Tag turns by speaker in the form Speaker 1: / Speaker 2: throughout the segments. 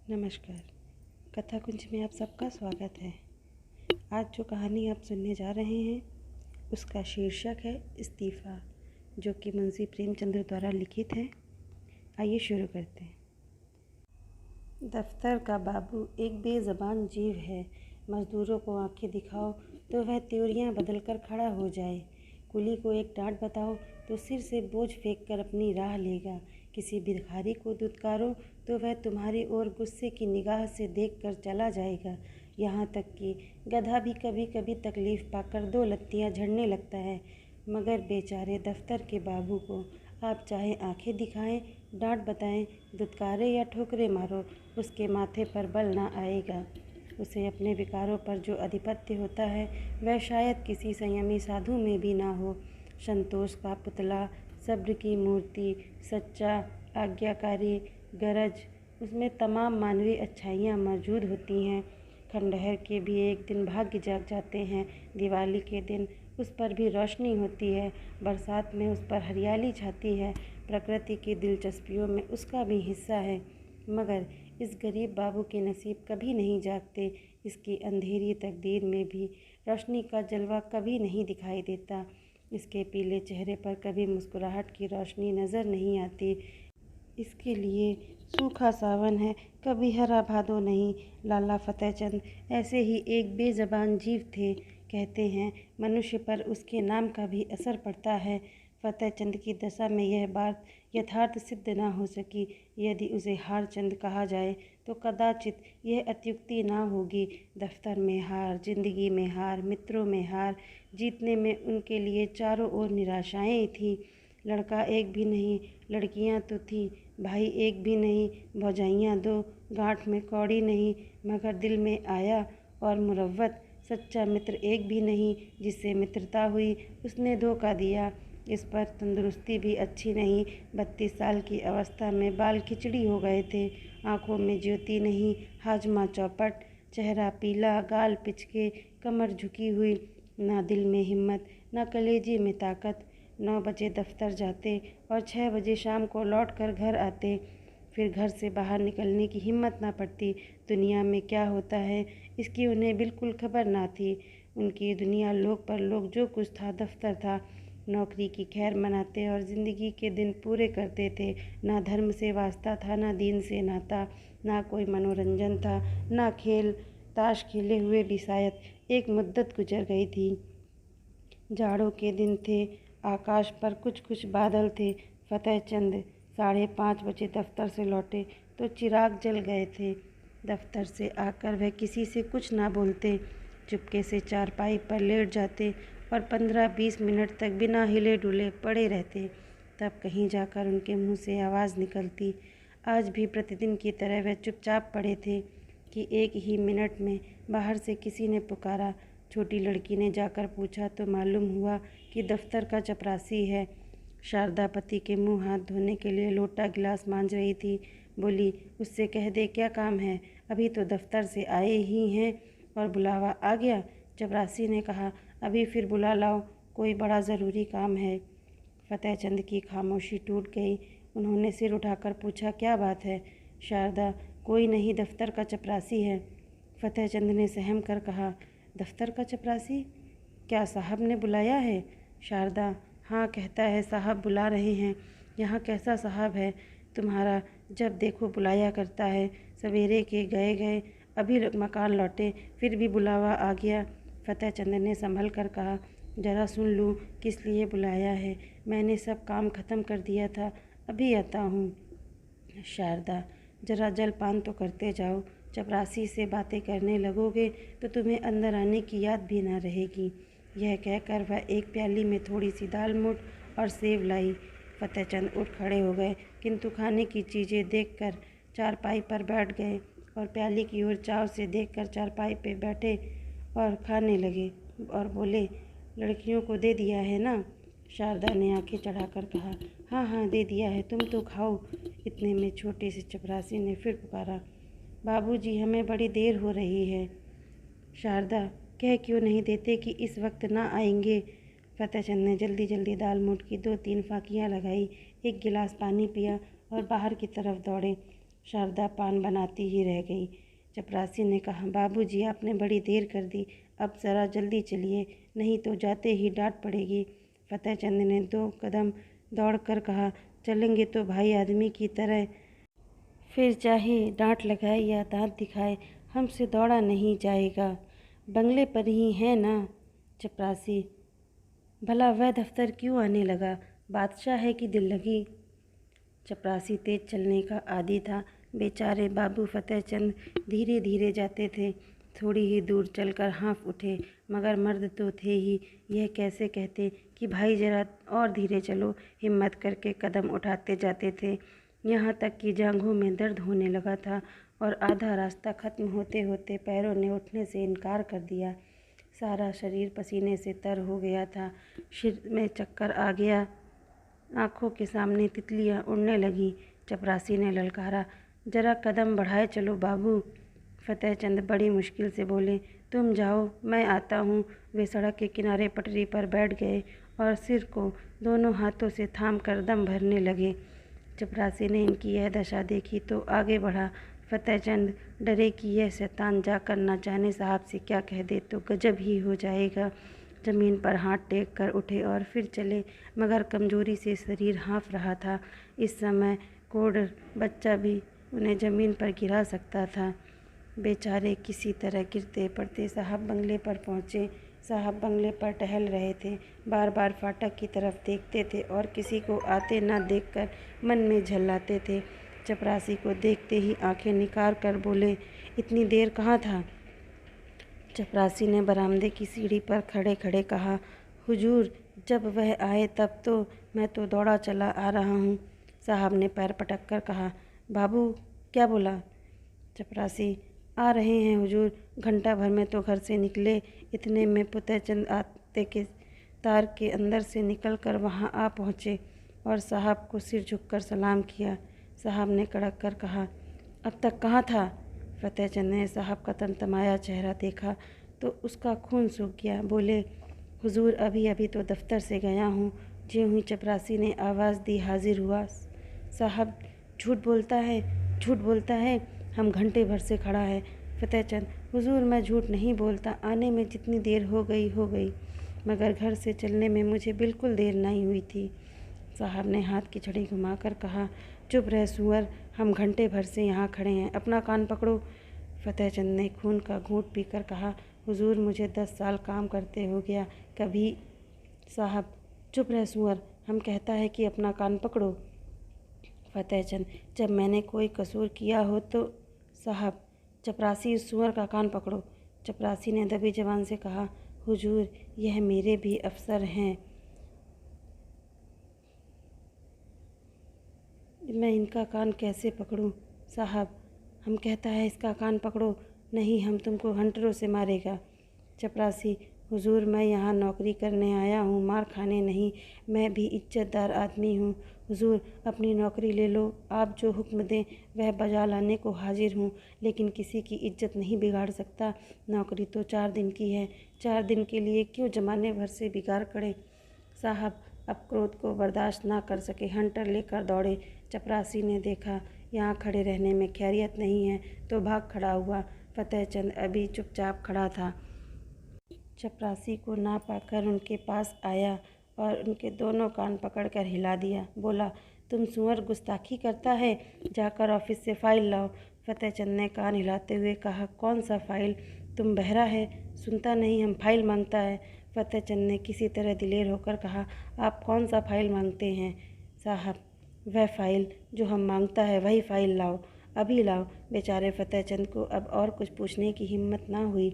Speaker 1: नमस्कार। कथा कुंज में आप सबका स्वागत है। आज जो कहानी आप सुनने जा रहे हैं उसका शीर्षक है इस्तीफ़ा, जो कि मुंशी प्रेमचंद्र द्वारा लिखित है। आइए शुरू करते हैं। दफ्तर का बाबू एक बेज़बान जीव है। मज़दूरों को आंखें दिखाओ तो वह त्योरियां बदलकर खड़ा हो जाए। कुली को एक डांट बताओ तो सिर से बोझ फेंक कर अपनी राह लेगा। किसी भिखारी को दुत्कारो तो वह तुम्हारी ओर गुस्से की निगाह से देखकर चला जाएगा। यहाँ तक कि गधा भी कभी कभी तकलीफ़ पाकर दो लत्तियाँ झड़ने लगता है। मगर बेचारे दफ्तर के बाबू को आप चाहे आंखें दिखाएं, डांट बताएं, दुत्कारे या ठोकरे मारो, उसके माथे पर बल ना आएगा। उसे अपने विकारों पर जो अधिपत्य होता है वह शायद किसी संयमी साधु में भी ना हो। संतोष का पुतला, सब्र की मूर्ति, सच्चा, आज्ञाकारी, गरज, उसमें तमाम मानवीय अच्छाइयाँ मौजूद होती हैं। खंडहर के भी एक दिन भाग्य जाग जाते हैं। दिवाली के दिन उस पर भी रोशनी होती है। बरसात में उस पर हरियाली छाती है। प्रकृति की दिलचस्पियों में उसका भी हिस्सा है। मगर इस गरीब बाबू के नसीब कभी नहीं जागते। इसकी अंधेरी तकदीर में भी रोशनी का जलवा कभी नहीं दिखाई देता। इसके पीले चेहरे पर कभी मुस्कुराहट की रोशनी नज़र नहीं आती। इसके लिए सूखा सावन है, कभी हरा भादो नहीं। लाला फतेहचंद ऐसे ही एक बेज़बान जीव थे। कहते हैं मनुष्य पर उसके नाम का भी असर पड़ता है। फतेहचंद की दशा में यह बात यथार्थ सिद्ध न हो सकी। यदि उसे हारचंद कहा जाए तो कदाचित यह अत्युक्ति न होगी। दफ्तर में हार, जिंदगी में हार, मित्रों में हार, जीतने में उनके लिए चारों ओर निराशाएं थीं। लड़का एक भी नहीं, लड़कियां तो थीं, भाई एक भी नहीं, भौजाइयाँ दो, गांठ में कौड़ी नहीं, मगर दिल में आया और मुरव्वत। सच्चा मित्र एक भी नहीं, जिससे मित्रता हुई उसने धोखा दिया। इस पर तंदुरुस्ती भी अच्छी नहीं। 32 साल की अवस्था में बाल खिचड़ी हो गए थे। आंखों में ज्योति नहीं, हाजमा चौपट, चेहरा पीला, गाल पिचके, कमर झुकी हुई। ना दिल में हिम्मत, ना कलेजे में ताकत। 9 बजे दफ्तर जाते और 6 बजे शाम को लौट कर घर आते। फिर घर से बाहर निकलने की हिम्मत ना पड़ती। दुनिया में क्या होता है इसकी उन्हें बिल्कुल खबर ना थी। उनकी दुनिया लोक पर लोक जो कुछ था दफ्तर था। नौकरी की खैर मनाते और ज़िंदगी के दिन पूरे करते थे। ना धर्म से वास्ता था, ना दीन से नाता, ना कोई मनोरंजन था, ना खेल। ताश खेले हुए भी शायद एक मुद्दत गुजर गई थी। जाड़ों के दिन थे। आकाश पर कुछ कुछ बादल थे। फतेहचंद 5:30 बजे दफ्तर से लौटे तो चिराग जल गए थे। दफ्तर से आकर वह किसी से कुछ ना बोलते, चुपके से चारपाई पर लेट जाते और 15-20 मिनट तक बिना हिले डुले पड़े रहते। तब कहीं जाकर उनके मुंह से आवाज़ निकलती। आज भी प्रतिदिन की तरह वह चुपचाप पड़े थे कि एक ही मिनट में बाहर से किसी ने पुकारा। छोटी लड़की ने जाकर पूछा तो मालूम हुआ कि दफ्तर का चपरासी है। शारदा पति के मुंह हाथ धोने के लिए लोटा गिलास मांज रही थी। बोली, उससे कह दे क्या काम है, अभी तो दफ्तर से आए ही हैं और बुलावा आ गया। चपरासी ने कहा, अभी फिर बुला लाओ, कोई बड़ा ज़रूरी काम है। फतेहचंद की खामोशी टूट गई। उन्होंने सिर उठाकर पूछा, क्या बात है? शारदा, कोई नहीं, दफ्तर का चपरासी है। फतेहचंद ने सहम कर कहा, दफ्तर का चपरासी? क्या साहब ने बुलाया है? शारदा, हाँ, कहता है साहब बुला रहे हैं। यहाँ कैसा साहब है तुम्हारा, जब देखो बुलाया करता है। सवेरे के गए गए, अभी मकान लौटे, फिर भी बुलावा आ गया। फतेहचंद ने संभल कर कहा, जरा सुन लूँ किस लिए बुलाया है। मैंने सब काम खत्म कर दिया था, अभी आता हूँ। शारदा, जरा जलपान तो करते जाओ। चपरासी से बातें करने लगोगे तो तुम्हें अंदर आने की याद भी ना रहेगी। यह कहकर वह एक प्याली में थोड़ी सी दाल मूठ और सेव लाई। फतेहचंद उठ खड़े हो गए, किंतु खाने की चीज़ें देखकर चारपाई पर बैठ गए और प्याली की ओर चाव से देखकर चारपाई पे बैठे और खाने लगे और बोले, लड़कियों को दे दिया है ना? शारदा ने आंखें चढ़ाकर कहा, हाँ हाँ, दे दिया है, तुम तो खाओ। इतने में छोटे से चपरासी ने फिर पुकारा, बाबूजी, हमें बड़ी देर हो रही है। शारदा, कह क्यों नहीं देते कि इस वक्त ना आएंगे? फतेहचंद ने जल्दी जल्दी दाल मूठ की 2-3 फाकियाँ लगाई, एक गिलास पानी पिया और बाहर की तरफ दौड़े। शारदा पान बनाती ही रह गई। चपरासी ने कहा, बाबूजी आपने बड़ी देर कर दी, अब ज़रा जल्दी चलिए, नहीं तो जाते ही डांट पड़ेगी। फतेहचंद ने 2 कदम दौड़कर कहा, चलेंगे तो भाई आदमी की तरह, फिर चाहे डांट लगाए या दांत दिखाए, हमसे दौड़ा नहीं जाएगा। बंगले पर ही है ना? चपरासी, भला वह दफ्तर क्यों आने लगा? बादशाह है कि दिल लगी? चपरासी तेज चलने का आदी था। बेचारे बाबू फतेहचंद धीरे धीरे जाते थे। थोड़ी ही दूर चलकर हाँफ उठे, मगर मर्द तो थे ही, यह कैसे कहते कि भाई जरा और धीरे चलो। हिम्मत करके कदम उठाते जाते थे, यहाँ तक कि जांघों में दर्द होने लगा था और आधा रास्ता खत्म होते होते पैरों ने उठने से इनकार कर दिया। सारा शरीर पसीने से तर हो गया था, सिर में चक्कर आ गया, आँखों के सामने तितलियाँ उड़ने लगीं। चपरासी ने ललकारा, जरा कदम बढ़ाए चलो बाबू। फतेहचंद बड़ी मुश्किल से बोले, तुम जाओ, मैं आता हूँ। वे सड़क के किनारे पटरी पर बैठ गए और सिर को दोनों हाथों से थाम कर दम भरने लगे। चपरासी ने इनकी यह दशा देखी तो आगे बढ़ा। फतेहचंद डरे कि यह शैतान जाकर न जाने साहब से क्या कह दे तो गजब ही हो जाएगा। ज़मीन पर हाथ टेक कर उठे और फिर चले, मगर कमजोरी से शरीर हाँफ रहा था। इस समय कोढ़ बच्चा भी उन्हें ज़मीन पर गिरा सकता था। बेचारे किसी तरह गिरते पड़ते साहब बंगले पर पहुँचे। साहब बंगले पर टहल रहे थे, बार बार फाटक की तरफ देखते थे और किसी को आते न देखकर मन में झल्लाते थे। चपरासी को देखते ही आंखें निकाल कर बोले, इतनी देर कहाँ था? चपरासी ने बरामदे की सीढ़ी पर खड़े खड़े कहा, हुजूर जब वह आए तब तो मैं तो दौड़ा चला आ रहा हूँ। साहब ने पैर पटक कर कहा, बाबू क्या बोला? चपरासी, आ रहे हैं हुजूर, घंटा भर में तो घर से निकले। इतने में फतेहचंद आते के तार के अंदर से निकल कर वहाँ आ पहुँचे और साहब को सिर झुककर सलाम किया। साहब ने कड़क कर कहा, अब तक कहाँ था? फतेहचंद ने साहब का तमतमाया चेहरा देखा तो उसका खून सूख गया। बोले, हुजूर अभी अभी तो दफ्तर से गया हूँ। ज्यों ही चपरासी ने आवाज़ दी हाजिर हुआ। साहब झूठ बोलता है, झूठ बोलता है, हम घंटे भर से खड़ा है। फतेहचंद, हुजूर मैं झूठ नहीं बोलता, आने में जितनी देर हो गई, मगर घर से चलने में मुझे बिल्कुल देर नहीं हुई थी। साहब ने हाथ की छड़ी घुमाकर कहा, चुप रह सुअर, हम घंटे भर से यहाँ खड़े हैं, अपना कान पकड़ो। फतेहचंद ने खून का घूंट पीकर कहा, हुजूर मुझे 10 साल काम करते हो गया, कभी। साहब, चुप रह सुअर, हम कहता है कि अपना कान पकड़ो। फतेहचंद, जब मैंने कोई कसूर किया हो तो। साहब, चपरासी इस सुअर का कान पकड़ो। चपरासी ने दबी जबान से कहा, हुजूर यह मेरे भी अफसर हैं, मैं इनका कान कैसे पकड़ूं? साहब, हम कहता है इसका कान पकड़ो, नहीं हम तुमको हंटरों से मारेगा। चपरासी, हुजूर मैं यहाँ नौकरी करने आया हूँ, मार खाने नहीं, मैं भी इज्जतदार आदमी हूँ। हुजूर अपनी नौकरी ले लो, आप जो हुक्म दें वह बजा लाने को हाजिर हूँ, लेकिन किसी की इज्जत नहीं बिगाड़ सकता। नौकरी तो 4 दिन की है, 4 दिन के लिए क्यों जमाने भर से बिगाड़ करें? साहब अब क्रोध को बर्दाश्त ना कर सके, हंटर लेकर दौड़े। चपरासी ने देखा यहाँ खड़े रहने में खैरियत नहीं है तो भाग खड़ा हुआ। फतेहचंद अभी चुपचाप खड़ा था। चपरासी को ना पाकर उनके पास आया और उनके दोनों कान पकड़कर हिला दिया। बोला, तुम सुअर गुस्ताखी करता है, जाकर ऑफिस से फाइल लाओ। फतेहचंद ने कान हिलाते हुए कहा, कौन सा फाइल? तुम बहरा है, सुनता नहीं, हम फाइल मांगता है। फतेहचंद ने किसी तरह दिलेर होकर कहा, आप कौन सा फाइल मांगते हैं? साहब, वह फाइल जो हम मांगता है वही फाइल लाओ, अभी लाओ। बेचारे फतेहचंद को अब और कुछ पूछने की हिम्मत ना हुई।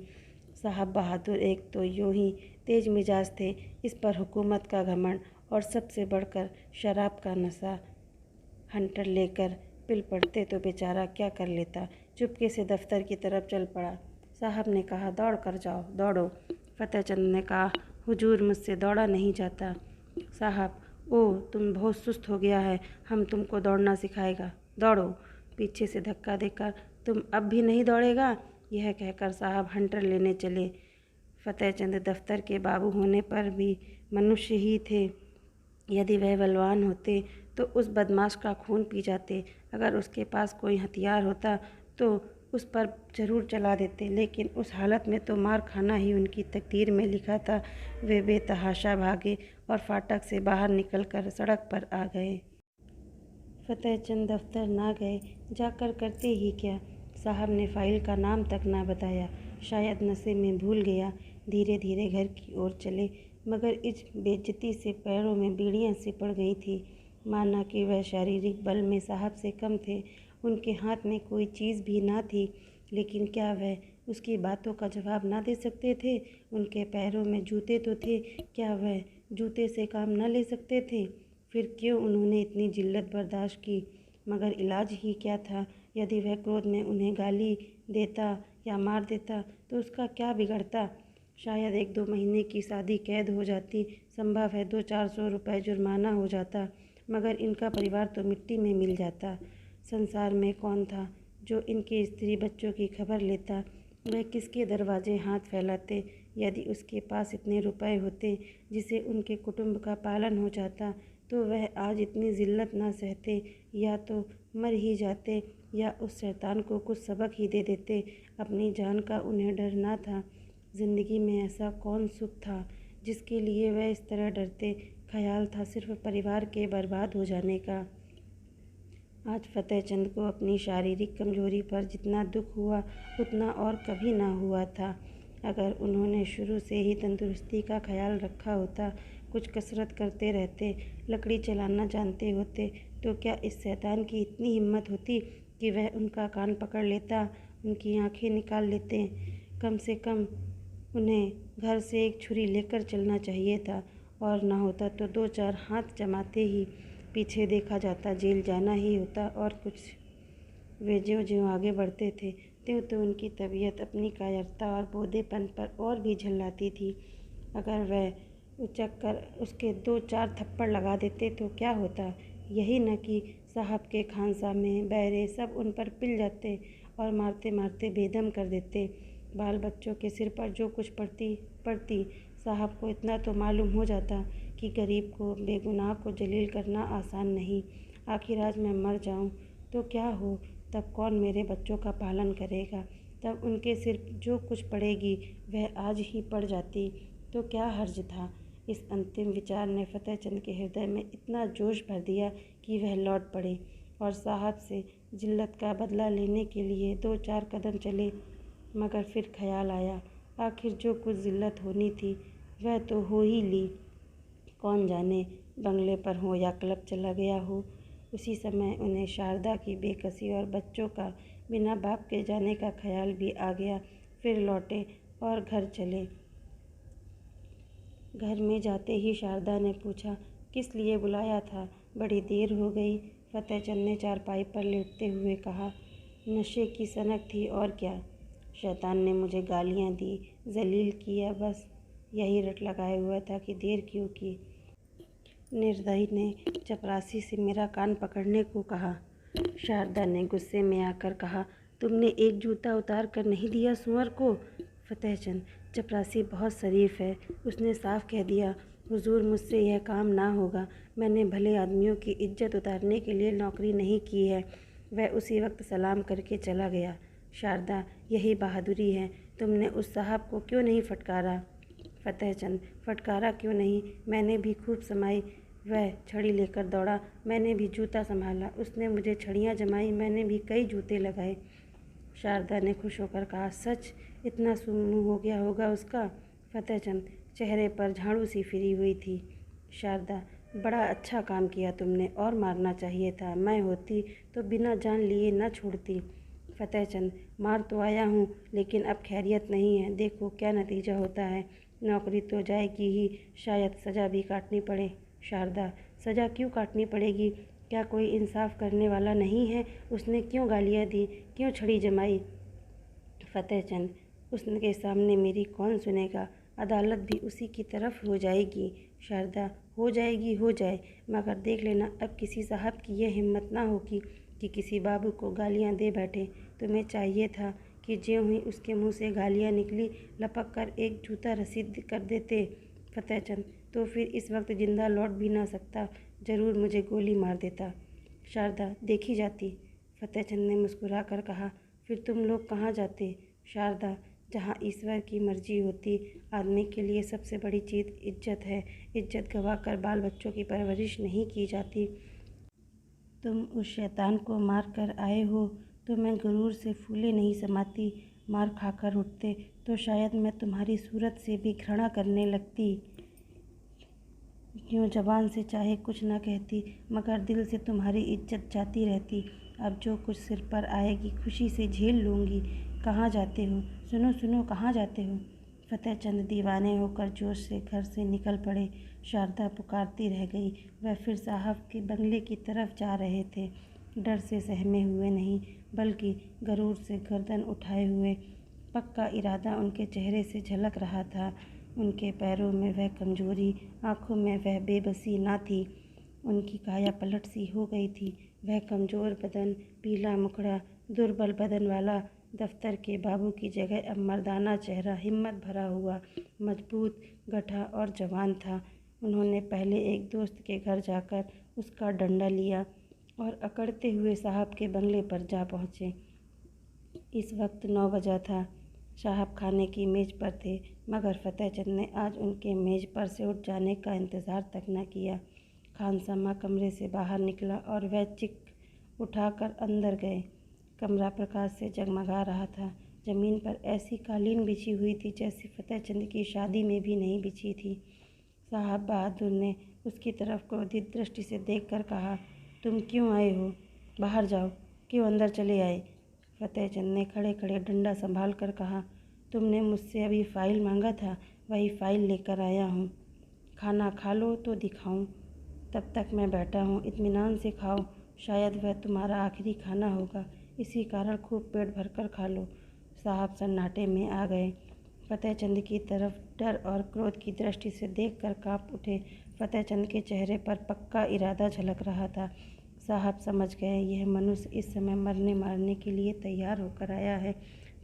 Speaker 1: साहब बहादुर एक तो यूं ही तेज मिजाज थे, इस पर हुकूमत का घमंड और सबसे बढ़कर शराब का नशा। हंटर लेकर पिल पड़ते तो बेचारा क्या कर लेता। चुपके से दफ्तर की तरफ चल पड़ा। साहब ने कहा, दौड़ कर जाओ, दौड़ो। फतेहचंद ने कहा, हुजूर मुझसे दौड़ा नहीं जाता। साहब, ओह तुम बहुत सुस्त हो गया है, हम तुमको दौड़ना सिखाएगा, दौड़ो। पीछे से धक्का देकर, तुम अब भी नहीं दौड़ेगा? यह कहकर साहब हंटर लेने चले। फतेहचंद दफ्तर के बाबू होने पर भी मनुष्य ही थे। यदि वह बलवान होते तो उस बदमाश का खून पी जाते। अगर उसके पास कोई हथियार होता तो उस पर ज़रूर चला देते, लेकिन उस हालत में तो मार खाना ही उनकी तकदीर में लिखा था। वे बेतहाशा भागे और फाटक से बाहर निकलकर सड़क पर आ गए। फतेहचंद दफ्तर ना गए, जाकर करते ही क्या। साहब ने फाइल का नाम तक ना बताया। शायद नशे में भूल गया। धीरे धीरे घर की ओर चले, मगर इस बेइज्जती से पैरों में बीड़ियाँ सी पड़ गई थी। माना कि वह शारीरिक बल में साहब से कम थे, उनके हाथ में कोई चीज़ भी ना थी, लेकिन क्या वह उसकी बातों का जवाब ना दे सकते थे। उनके पैरों में जूते तो थे, क्या वह जूते से काम न ले सकते थे। फिर क्यों उन्होंने इतनी जिल्लत बर्दाश्त की। मगर इलाज ही क्या था। यदि वह क्रोध में उन्हें गाली देता या मार देता तो उसका क्या बिगड़ता। शायद 1-2 महीने की सादी कैद हो जाती, संभव है 200-400 रुपये जुर्माना हो जाता, मगर इनका परिवार तो मिट्टी में मिल जाता। संसार में कौन था जो इनके स्त्री बच्चों की खबर लेता। वह किसके दरवाजे हाथ फैलाते। यदि उसके पास इतने रुपए होते जिससे उनके कुटुंब का पालन हो जाता तो वह आज इतनी जिल्लत ना सहते। या तो मर ही जाते या उस शैतान को कुछ सबक ही दे देते। अपनी जान का उन्हें डर ना था। ज़िंदगी में ऐसा कौन सुख था जिसके लिए वह इस तरह डरते। ख्याल था सिर्फ परिवार के बर्बाद हो जाने का। आज फतेहचंद को अपनी शारीरिक कमजोरी पर जितना दुख हुआ उतना और कभी ना हुआ था। अगर उन्होंने शुरू से ही तंदुरुस्ती का ख्याल रखा होता, कुछ कसरत करते रहते, लकड़ी चलाना जानते होते, तो क्या इस शैतान की इतनी हिम्मत होती कि वह उनका कान पकड़ लेता, उनकी आंखें निकाल लेते। कम से कम उन्हें घर से एक छुरी लेकर चलना चाहिए था, और ना होता तो 2-4 हाथ जमाते ही पीछे देखा जाता, जेल जाना ही होता और कुछ। वे ज्यों-ज्यों आगे बढ़ते थे त्यों उनकी तबीयत अपनी कायरता और बोधेपन पर और भी झल्लाती थी। अगर वह उचक कर उसके 2-4 थप्पड़ लगा देते तो क्या होता। यही न कि साहब के खानसामे बैरे सब उन पर पिल जाते और मारते मारते बेदम कर देते। बाल बच्चों के सिर पर जो कुछ पड़ती साहब को इतना तो मालूम हो जाता कि गरीब को, बेगुनाह को जलील करना आसान नहीं। आखिर आज मैं मर जाऊं तो क्या हो, तब कौन मेरे बच्चों का पालन करेगा। तब उनके सिर जो कुछ पड़ेगी वह आज ही पड़ जाती तो क्या हर्ज था। इस अंतिम विचार ने फतेहचंद के हृदय में इतना जोश भर दिया कि वह लौट पड़े और साहब से जिल्लत का बदला लेने के लिए 2-4 कदम चले। मगर फिर ख्याल आया, आखिर जो कुछ जिल्लत होनी थी वह तो हो ही ली। कौन जाने बंगले पर हो या क्लब चला गया हो। उसी समय उन्हें शारदा की बेकसी और बच्चों का बिना बाप के जाने का ख्याल भी आ गया। फिर लौटे और घर चले। घर में जाते ही शारदा ने पूछा, किस लिए बुलाया था, बड़ी देर हो गई। फतेहचंद ने चारपाई पर लेटते हुए कहा, नशे की सनक थी और क्या। शैतान ने मुझे गालियाँ दी, जलील किया, बस यही रट लगाए हुआ था कि देर क्यों की। निर्दयी ने चपरासी से मेरा कान पकड़ने को कहा। शारदा ने गुस्से में आकर कहा, तुमने एक जूता उतार कर नहीं दिया सुअर को। फतेहचंद, चपरासी बहुत शरीफ है, उसने साफ कह दिया, हुजूर मुझसे यह काम ना होगा। मैंने भले आदमियों की इज्जत उतारने के लिए नौकरी नहीं की है। वह उसी वक्त सलाम करके चला गया। शारदा, यही बहादुरी है, तुमने उस साहब को क्यों नहीं फटकारा। फतेहचंद, फटकारा क्यों नहीं, मैंने भी खूब समाई। वह छड़ी लेकर दौड़ा, मैंने भी जूता संभाला, उसने मुझे छड़ियाँ जमाई, मैंने भी कई जूते लगाए। शारदा ने खुश होकर कहा, सच, इतना सुन्नू हो गया होगा उसका। फतेहचंद, चेहरे पर झाड़ू सी फिरी हुई थी। शारदा, बड़ा अच्छा काम किया तुमने, और मारना चाहिए था। मैं होती तो बिना जान लिए न छोड़ती। फतेहचंद, मार तो आया हूँ, लेकिन अब खैरियत नहीं है, देखो क्या नतीजा होता है। नौकरी तो जाएगी ही, शायद सज़ा भी काटनी पड़े। शारदा, सज़ा क्यों काटनी पड़ेगी, क्या कोई इंसाफ करने वाला नहीं है। उसने क्यों गालियाँ दी, क्यों छड़ी जमाई। फतेहचंद, उसके सामने मेरी कौन सुनेगा, अदालत भी उसी की तरफ हो जाएगी। शारदा, हो जाएगी, हो जाए, मगर देख लेना अब किसी साहब की यह हिम्मत ना होगी कि किसी बाबू को गालियाँ दे बैठे। तुम्हें चाहिए था कि ज्यों ही उसके मुंह से गालियाँ निकली लपक कर एक जूता रसीद कर देते। फतेहचंद, तो फिर इस वक्त जिंदा लौट भी ना सकता। ज़रूर मुझे गोली मार देता। शारदा देखी जाती, फतेहचंद ने मुस्कुरा कर कहा। फिर तुम लोग कहाँ जाते? शारदा, जहाँ ईश्वर की मर्जी होती। आदमी के लिए सबसे बड़ी चीज़ इज्जत है। इज्जत गवा कर बाल बच्चों की परवरिश नहीं की जाती। तुम उस शैतान को मार कर आए हो तो मैं गुरूर से फूले नहीं समाती। मार खाकर उठते तो शायद मैं तुम्हारी सूरत से भी घृणा करने लगती। यूँ ज़बान से चाहे कुछ न कहती, मगर दिल से तुम्हारी इज्जत जाती रहती। अब जो कुछ सिर पर आएगी खुशी से झेल लूँगी। कहाँ जाते हो? सुनो सुनो, कहाँ जाते हो? फतेहचंद दीवाने होकर जोश से घर से निकल पड़े। शारदा पुकारती रह गई। वह फिर साहब के बंगले की तरफ जा रहे थे, डर से सहमे हुए नहीं, बल्कि गरूर से गर्दन उठाए हुए। पक्का इरादा उनके चेहरे से झलक रहा था। उनके पैरों में वह कमजोरी, आंखों में वह बेबसी ना थी। उनकी काया पलट सी हो गई थी। वह कमज़ोर बदन, पीला मुखड़ा, दुर्बल बदन वाला दफ्तर के बाबू की जगह अब मर्दाना चेहरा, हिम्मत भरा हुआ, मजबूत, गठा और जवान था। उन्होंने पहले एक दोस्त के घर जाकर उसका डंडा लिया और अकड़ते हुए साहब के बंगले पर जा पहुँचे। इस वक्त 9 बजा था। साहब खाने की मेज़ पर थे, मगर फतेहचंद ने आज उनके मेज़ पर से उठ जाने का इंतज़ार तक न किया। खानसामा कमरे से बाहर निकला और वह चिक उठाकर अंदर गए। कमरा प्रकाश से जगमगा रहा था। ज़मीन पर ऐसी कालीन बिछी हुई थी जैसी फतेहचंद की शादी में भी नहीं बिछी थी। साहब बहादुर ने उसकी तरफ क्रोधित दृष्टि से देखकर कहा, तुम क्यों आए हो? बाहर जाओ। क्यों अंदर चले आए? फतेहचंद ने खड़े खड़े डंडा संभाल कर कहा, तुमने मुझसे अभी फाइल मांगा था, वही फाइल लेकर आया हूँ। खाना खा लो तो दिखाऊं। तब तक मैं बैठा हूँ, इत्मीनान से खाओ। शायद वह तुम्हारा आखिरी खाना होगा, इसी कारण खूब पेट भरकर खा लो। साहब सन्नाटे में आ गए। फतेहचंद की तरफ डर और क्रोध की दृष्टि से देखकर काँप उठे। फतेहचंद के चेहरे पर पक्का इरादा झलक रहा था। साहब समझ गए, यह मनुष्य इस समय मरने मारने के लिए तैयार होकर आया है।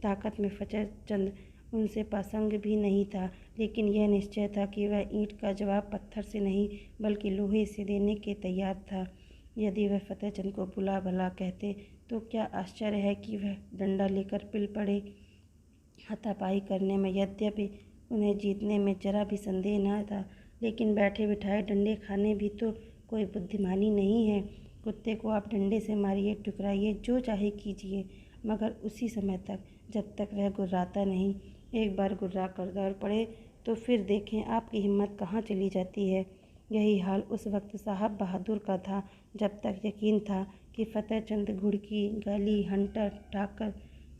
Speaker 1: ताकत में फतेहचंद उनसे पासंग भी नहीं था, लेकिन यह निश्चय था कि वह ईंट का जवाब पत्थर से नहीं बल्कि लोहे से देने के तैयार था। यदि वह फतेहचंद को बुला भला कहते तो क्या आश्चर्य है कि वह डंडा लेकर पिल पड़े। हाथापाई करने में यद्यपि उन्हें जीतने में जरा भी संदेह न था, लेकिन बैठे बिठाए डंडे खाने भी तो कोई बुद्धिमानी नहीं है। कुत्ते को आप डंडे से मारिए, टुकराइए, जो चाहे कीजिए, मगर उसी समय तक, जब तक वह गुर्राता नहीं। एक बार गुर्रा कर दौड़ पड़े तो फिर देखें आपकी हिम्मत कहाँ चली जाती है। यही हाल उस वक्त साहब बहादुर का था। जब तक यकीन था कि फतेहचंद घुड़की, गाली, हंटर, ठाकर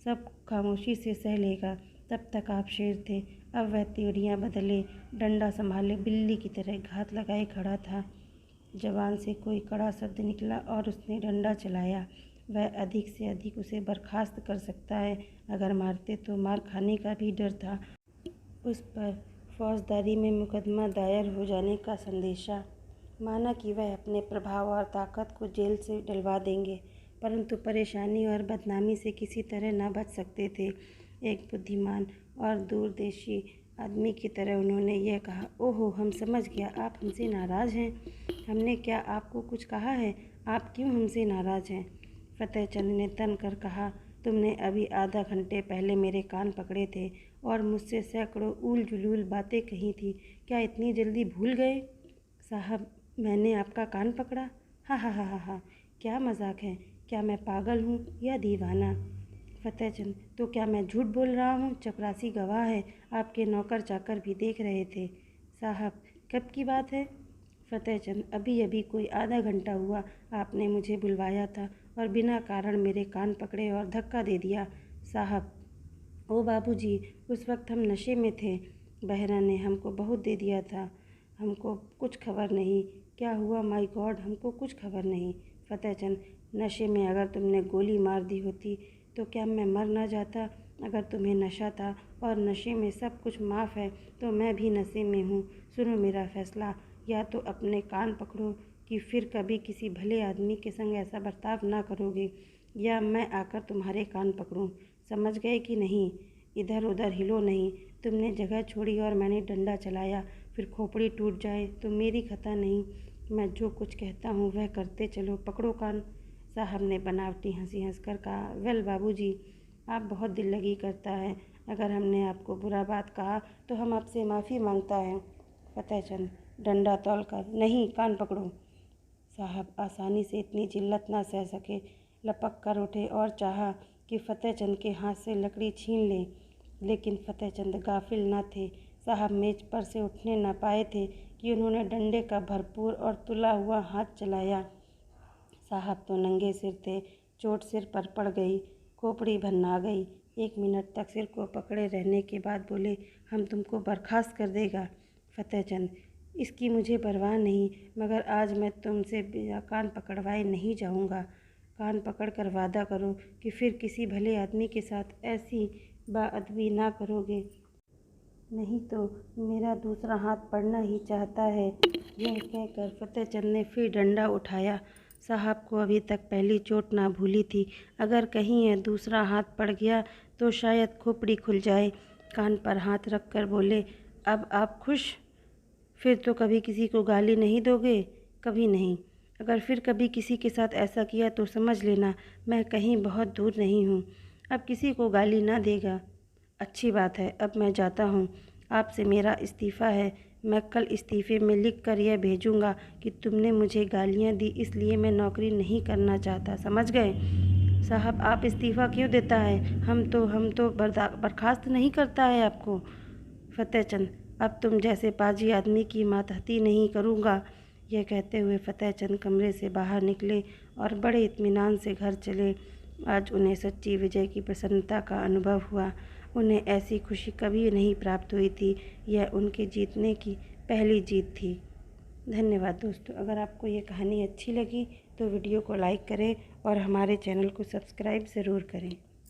Speaker 1: सब खामोशी से सह लेगा, तब तक आप शेर थे। अब वह त्योरियां बदले, डंडा संभाले बिल्ली की तरह घात लगाए खड़ा था। जवान से कोई कड़ा शब्द निकला और उसने डंडा चलाया। वह अधिक से अधिक उसे बर्खास्त कर सकता है, अगर मारते तो मार खाने का भी डर था। उस पर फौजदारी में मुकदमा दायर हो जाने का संदेशा। माना कि वह अपने प्रभाव और ताकत को जेल से डलवा देंगे, परंतु परेशानी और बदनामी से किसी तरह न बच सकते थे। एक बुद्धिमान और दूरदेशी आदमी की तरह उन्होंने यह कहा, ओहो, हम समझ गया, आप हमसे नाराज़ हैं। हमने क्या आपको कुछ कहा है? आप क्यों हमसे नाराज़ हैं? फतेहचंद ने तन कर कहा, तुमने अभी आधा घंटे पहले मेरे कान पकड़े थे और मुझसे सैकड़ों ऊल जुलूल बातें कही थी। क्या इतनी जल्दी भूल गए? साहब, मैंने आपका कान पकड़ा? हा हा हा हा हा, क्या मजाक है? क्या मैं पागल हूँ या दीवाना? फतेहचंद, तो क्या मैं झूठ बोल रहा हूँ? चपरासी गवाह है, आपके नौकर चाकर भी देख रहे थे। साहब, कब की बात है? फतेहचंद, अभी अभी कोई आधा घंटा हुआ। आपने मुझे बुलवाया था और बिना कारण मेरे कान पकड़े और धक्का दे दिया। साहब, ओ बाबूजी, उस वक्त हम नशे में थे। बहरा ने हमको बहुत दे दिया था, हमको कुछ खबर नहीं। क्या हुआ? माय गॉड, हमको कुछ खबर नहीं। फतेहचंद, नशे में अगर तुमने गोली मार दी होती तो क्या मैं मर ना जाता? अगर तुम्हें नशा था और नशे में सब कुछ माफ़ है, तो मैं भी नशे में हूँ। सुनो मेरा फैसला, या तो अपने कान पकड़ो कि फिर कभी किसी भले आदमी के संग ऐसा बर्ताव ना करोगे, या मैं आकर तुम्हारे कान पकड़ूं। समझ गए कि नहीं? इधर उधर हिलो नहीं। तुमने जगह छोड़ी और मैंने डंडा चलाया, फिर खोपड़ी टूट जाए तो मेरी खता नहीं। मैं जो कुछ कहता हूँ वह करते चलो, पकड़ो कान। साहब ने बनावटी हंसी हंसकर कहा। वेल बाबूजी, आप बहुत दिल लगी करता है। अगर हमने आपको बुरा बात कहा तो हम आपसे माफ़ी मांगता है। फतेहचंद डंडा तोलकर, नहीं, कान पकड़ो। साहब आसानी से इतनी जिल्लत ना सह सके, लपक कर उठे और चाहा कि फतेहचंद के हाथ से लकड़ी छीन ले, लेकिन फतेहचंद गाफिल न थे। साहब मेज पर से उठने न पाए थे कि उन्होंने डंडे का भरपूर और तुला हुआ हाथ चलाया। साहब तो नंगे सिर थे, चोट सिर पर पड़ गई, खोपड़ी भन्ना गई। 1 मिनट तक सिर को पकड़े रहने के बाद बोले, हम तुमको बर्खास्त कर देगा। फतेहचंद, इसकी मुझे परवाह नहीं, मगर आज मैं तुमसे बिना कान पकड़वाए नहीं जाऊंगा। कान पकड़ कर वादा करो कि फिर किसी भले आदमी के साथ ऐसी बाअदबी ना करोगे, नहीं तो मेरा दूसरा हाथ पड़ना ही चाहता है। यह कहकर फतेहचंद ने फिर डंडा उठाया। साहब को अभी तक पहली चोट ना भूली थी। अगर कहीं यह दूसरा हाथ पड़ गया तो शायद खोपड़ी खुल जाए। कान पर हाथ रख कर बोले, अब आप खुश? फिर तो कभी किसी को गाली नहीं दोगे? कभी नहीं। अगर फिर कभी किसी के साथ ऐसा किया तो समझ लेना मैं कहीं बहुत दूर नहीं हूँ। अब किसी को गाली ना देगा। अच्छी बात है, अब मैं जाता हूँ। आपसे मेरा इस्तीफ़ा है। मैं कल इस्तीफ़े में लिख कर यह भेजूँगा कि तुमने मुझे गालियाँ दी, इसलिए मैं नौकरी नहीं करना चाहता, समझ गए? साहब, आप इस्तीफ़ा क्यों देता है? हम तो बर्खास्त नहीं करता है आपको। फतेहचंद, अब तुम जैसे पाजी आदमी की मातहती नहीं करूँगा। यह कहते हुए फतेहचंद कमरे से बाहर निकले और बड़े इत्मीनान से घर चले। आज उन्हें सच्ची विजय की प्रसन्नता का अनुभव हुआ। उन्हें ऐसी खुशी कभी नहीं प्राप्त हुई थी। यह उनके जीतने की पहली जीत थी। धन्यवाद दोस्तों। अगर आपको ये कहानी अच्छी लगी तो वीडियो को लाइक करें और हमारे चैनल को सब्सक्राइब ज़रूर करें।